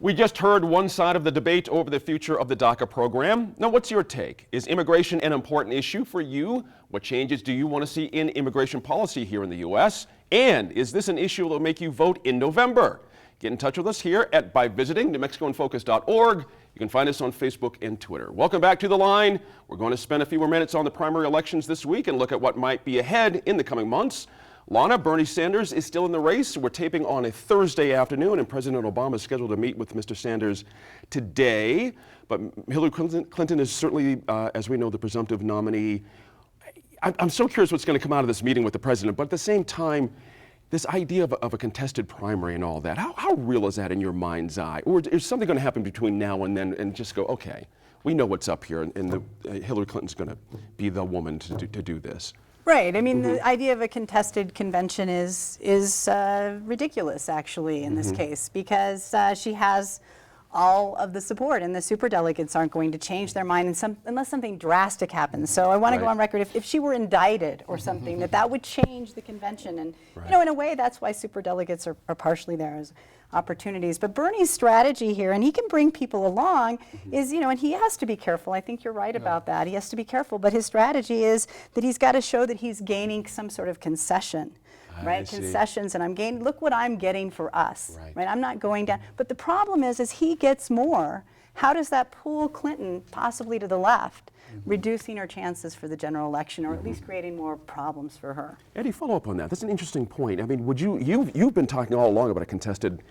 We just heard one side of the debate over the future of the DACA program. Now, what's your take? Is immigration an important issue for you? What changes do you want to see in immigration policy here in the U.S.? And is this an issue that will make you vote in November? Get in touch with us here by visiting NewMexicoInFocus.org. You can find us on Facebook and Twitter. Welcome back to The Line. We're going to spend a few more minutes on the primary elections this week and look at what might be ahead in the coming months. Lana, Bernie Sanders is still in the race. We're taping on a Thursday afternoon, and President Obama is scheduled to meet with Mr. Sanders today. But Hillary Clinton is certainly, as we know, the presumptive nominee. I'm so curious what's going to come out of this meeting with the president, but at the same time, this idea of a contested primary and all that, how real is that in your mind's eye? Or is something going to happen between now and then and just go, okay, we know what's up here, and Hillary Clinton's going to be the woman to do this? Right. I mean, the idea of a contested convention is ridiculous, actually, in this case, because she has all of the support, and the superdelegates aren't going to change their mind unless something drastic happens. So I want to go on record, if she were indicted or something, that would change the convention. And, you know, in a way, that's why superdelegates are partially there as opportunities. But Bernie's strategy here, and he can bring people along, is, you know, and he has to be careful. I think you're right about that. He has to be careful. But his strategy is that he's got to show that he's gaining some sort of concession. Right, concessions, and I'm gaining. Look what I'm getting for us. Right, I'm not going down. But the problem is he gets more. How does that pull Clinton possibly to the left, reducing her chances for the general election, or at least creating more problems for her? Eddie, follow up on that. That's an interesting point. I mean, would you've been talking all along about a contested,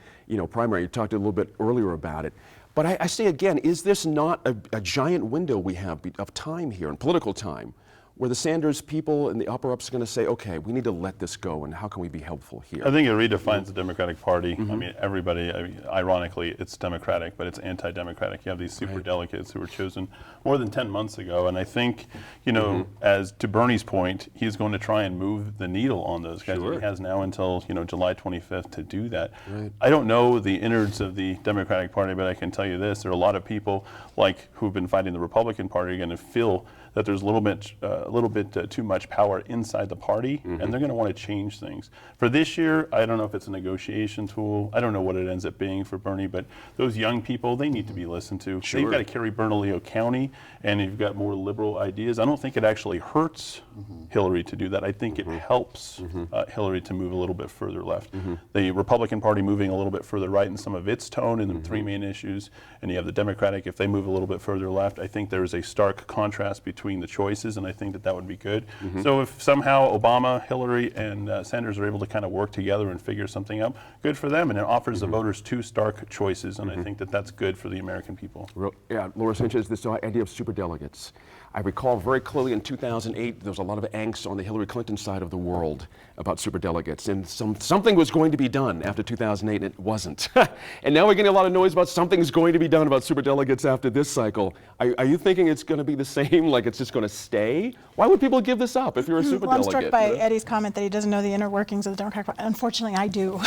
primary. You talked a little bit earlier about it. But I say again, is this not a giant window we have of time here, and political time, where the Sanders people and the upper-ups are going to say, okay, we need to let this go, and how can we be helpful here? I think it redefines the Democratic Party. I mean, everybody, ironically, it's Democratic, but it's anti-Democratic. You have these super delegates who were chosen more than 10 months ago, and I think, as to Bernie's point, he's going to try and move the needle on those guys. He has now until, July 25th to do that. I don't know the innards of the Democratic Party, but I can tell you this, there are a lot of people who've been fighting the Republican Party are going to feel that there's a little bit too much power inside the party, and they're going to want to change things. For this year, I don't know if it's a negotiation tool. I don't know what it ends up being for Bernie, but those young people, they need to be listened to. They've got to carry Bernalillo County, and you've got more liberal ideas. I don't think it actually hurts Hillary to do that. I think it helps Hillary to move a little bit further left. The Republican Party moving a little bit further right in some of its tone in the three main issues, and you have the Democratic, if they move a little bit further left, I think there is a stark contrast between the choices, and I think that would be good. So if somehow Obama, Hillary, and Sanders are able to kind of work together and figure something out, good for them, and it offers the voters two stark choices, and I think that that's good for the American people. Laura Sanchez, this idea of superdelegates. I recall very clearly in 2008, there was a lot of angst on the Hillary Clinton side of the world about superdelegates, and something was going to be done after 2008, and it wasn't. And now we're getting a lot of noise about something's going to be done about superdelegates after this cycle. Are you thinking it's going to be the same, like it's just going to stay? Why would people give this up if you're a superdelegate? Well, I'm struck by Eddie's comment that he doesn't know the inner workings of the Democratic Party. Unfortunately, I do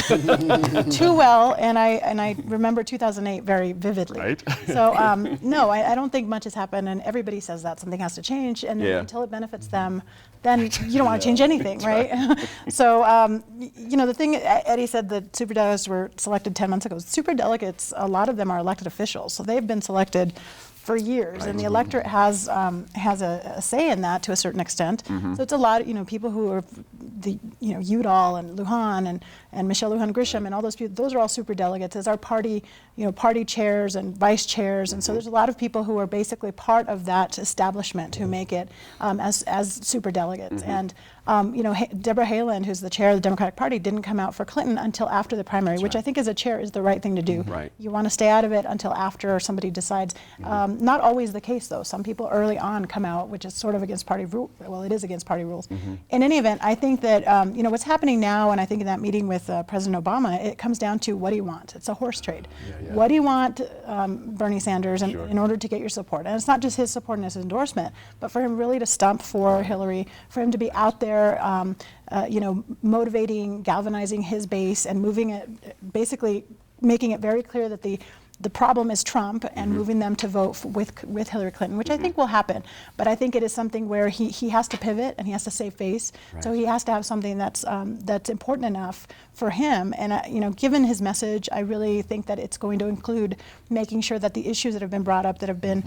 too well, and I remember 2008 very vividly. Right. So no, I don't think much has happened, and everybody says that something has to change, and until it benefits them, then you don't want to change anything, right? So, the thing Eddie said that superdelegates were selected 10 months ago. Superdelegates, a lot of them are elected officials, so they've been selected for years, and the electorate has a say in that to a certain extent. So it's a lot of people who are the Udall and Lujan and Michelle Lujan Grisham and all those people. Those are all super delegates as our party party chairs and vice chairs, and so there's a lot of people who are basically part of that establishment who make it as super delegates. And Deborah Haaland, who's the chair of the Democratic Party, didn't come out for Clinton until after the primary, which I think as a chair is the right thing to do. You want to stay out of it until after somebody decides. Not always the case, though. Some people early on come out, which is sort of against party rule. Well, it is against party rules. In any event, I think that what's happening now, and I think in that meeting with President Obama, it comes down to what do you want? It's a horse trade. What do you want, Bernie Sanders, in order to get your support? And it's not just his support and his endorsement, but for him really to stump for Hillary, for him to be out there, motivating, galvanizing his base, and moving it, basically making it very clear that the the problem is Trump and moving them to vote with Hillary Clinton, which I think will happen. But I think it is something where he has to pivot and he has to save face. So he has to have something that's important enough for him. And you know, given his message, I really think that it's going to include making sure that the issues that have been brought up, that have been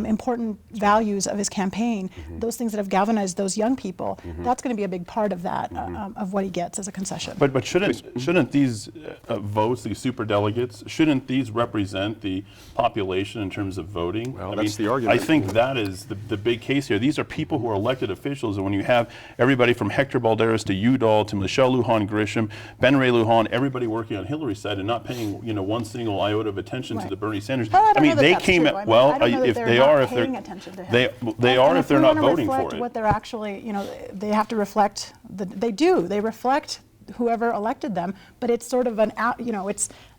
important values of his campaign, those things that have galvanized those young people, that's going to be a big part of that, of what he gets as a concession. But shouldn't these votes, these superdelegates, shouldn't these represent the population in terms of voting? Well, that's the argument. I think that is the big case here. These are people who are elected officials, and when you have everybody from Hector Balderas to Udall to Michelle Lujan Grisham, Ben Ray Lujan, everybody working on Hillary's side and not paying one single iota of attention to the Bernie Sanders. Well, I don't know that they that's came true. at I mean, well, I don't know that if they're they not are, if paying they're attention to him. they are, And if they're not voting reflect for it. what they're actually, they have to reflect. They reflect whoever elected them, but it's sort of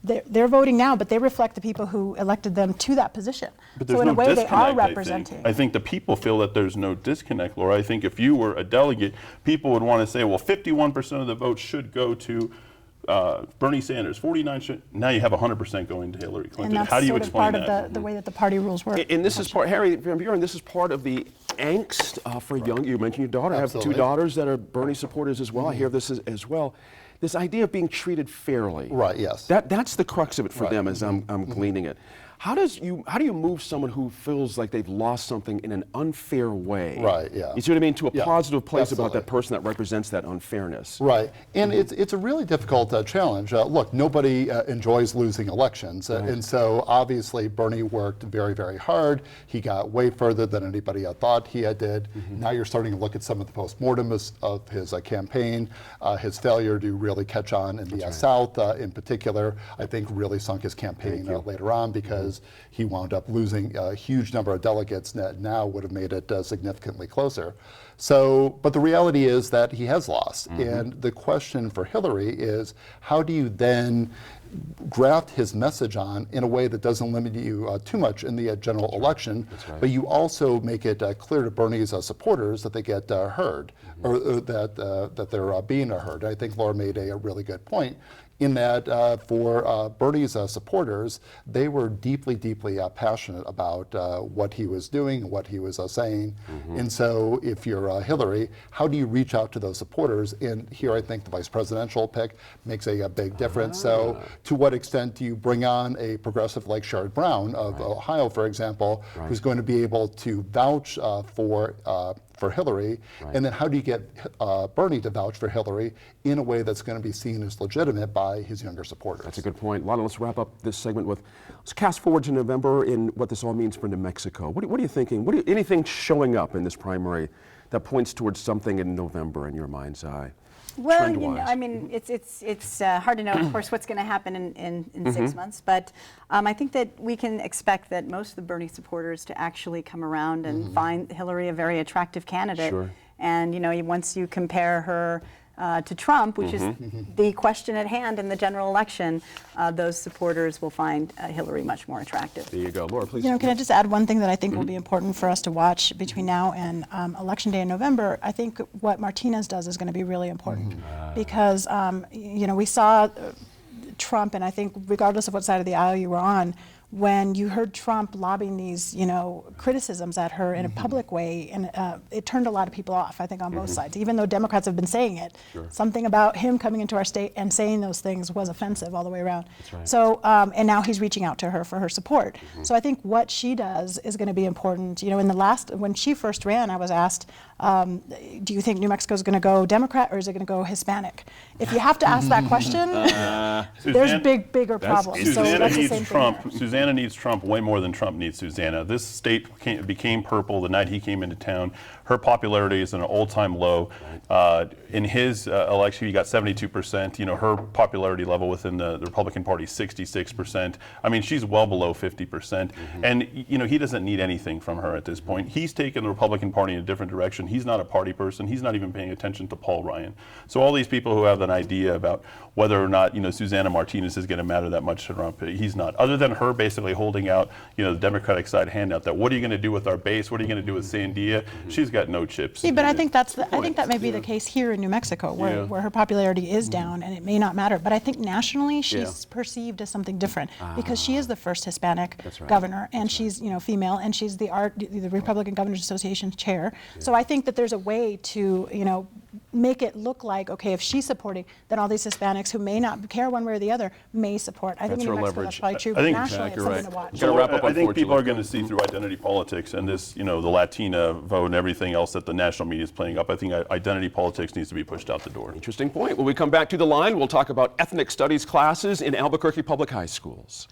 they're voting now, but they reflect the people who elected them to that position. But there's so in no a way, they are disconnect, representing. I think the people feel that there's no disconnect, Laura. I think if you were a delegate, people would want to say, well, 51% of the vote should go to Bernie Sanders, 49 should. Now you have 100% going to Hillary Clinton. And that's How do you sort of explain part that? of the way that the party rules work. And this is part, Harry Van Buren, this is part of the angst for young, you mentioned your daughter. I have two Absolutely. daughters that are Bernie supporters as well. I hear this as well. This idea of being treated fairly. Right, yes. That's the crux of it for Right. them as I'm gleaning it. How do you move someone who feels like they've lost something in an unfair way? Right, yeah. You see what I mean? To a Yeah, positive place about absolutely. that person that represents that unfairness. Right, and it's a really difficult challenge. Look, nobody enjoys losing elections, and so obviously Bernie worked very, very hard. He got way further than anybody thought he did. Now you're starting to look at some of the postmortems of his campaign. His failure to really catch on in the South, in particular, I think really sunk his campaign later on because he wound up losing a huge number of delegates that now would have made it significantly closer. So, but the reality is that he has lost. And the question for Hillary is, how do you then graft his message on in a way that doesn't limit you too much in the general election, but you also make it clear to Bernie's supporters that they get heard, or that they're being heard. I think Laura made a really good point in that for Bernie's supporters, they were deeply, deeply passionate about what he was doing, what he was saying. And so if you're Hillary, how do you reach out to those supporters? And here I think the vice presidential pick makes a big difference. So to what extent do you bring on a progressive like Sherrod Brown of Ohio, for example, who's going to be able to vouch for Hillary, and then how do you get Bernie to vouch for Hillary in a way that's going to be seen as legitimate by his younger supporters? That's a good point. Lana, let's wrap up this segment with, let's cast forward to November and what this all means for New Mexico. What are you thinking? Anything showing up in this primary that points towards something in November in your mind's eye? Well, trend-wise? I mean, it's hard to know, of course, what's going to happen in 6 months. But I think that we can expect that most of the Bernie supporters to actually come around and find Hillary a very attractive candidate. Sure. And once you compare her to Trump, which is the question at hand in the general election, those supporters will find Hillary much more attractive. There you go. Laura, please. Can I just add one thing that I think will be important for us to watch between now and Election Day in November? I think what Martinez does is going to be really important because, we saw Trump, and I think regardless of what side of the aisle you were on, when you heard Trump lobbing these, criticisms at her in a public way, and it turned a lot of people off, I think, on both sides. Even though Democrats have been saying it, something about him coming into our state and saying those things was offensive all the way around. So, and now he's reaching out to her for her support. So I think what she does is going to be important. When she first ran, I was asked, do you think New Mexico is going to go Democrat or is it going to go Hispanic? If you have to ask that question, there's bigger problems. So Susanna that's the needs same Trump. thing. Susanna needs Trump way more than Trump needs Susanna. This state became purple the night he came into town. Her popularity is at an all-time low. In his election, he got 72%. Her popularity level within the Republican Party is 66%. I mean, she's well below 50%. And he doesn't need anything from her at this point. He's taken the Republican Party in a different direction. He's not a party person. He's not even paying attention to Paul Ryan. So all these people who have an idea about whether or not Susanna Martinez is going to matter that much to Trump, he's not. Other than her base basically holding out, the Democratic side handout that what are you going to do with our base? What are you going to do with Sandia? She's got no chips. See, but I think I think that may be the case here in New Mexico, where her popularity is down, and it may not matter. But I think nationally, she's perceived as something different because she is the first Hispanic governor, and she's female, and she's the Republican Governors Association chair. So I think that there's a way to make it look like, okay, if she's supporting, then all these Hispanics who may not care one way or the other may support. I think in New Mexico that's probably true, but nationally it's something to watch. Gotta wrap up, I think people unfortunately. are going to see through identity politics and this, the Latina vote and everything else that the national media is playing up. I think identity politics needs to be pushed out the door. Interesting point. When we come back to the line, we'll talk about ethnic studies classes in Albuquerque public high schools.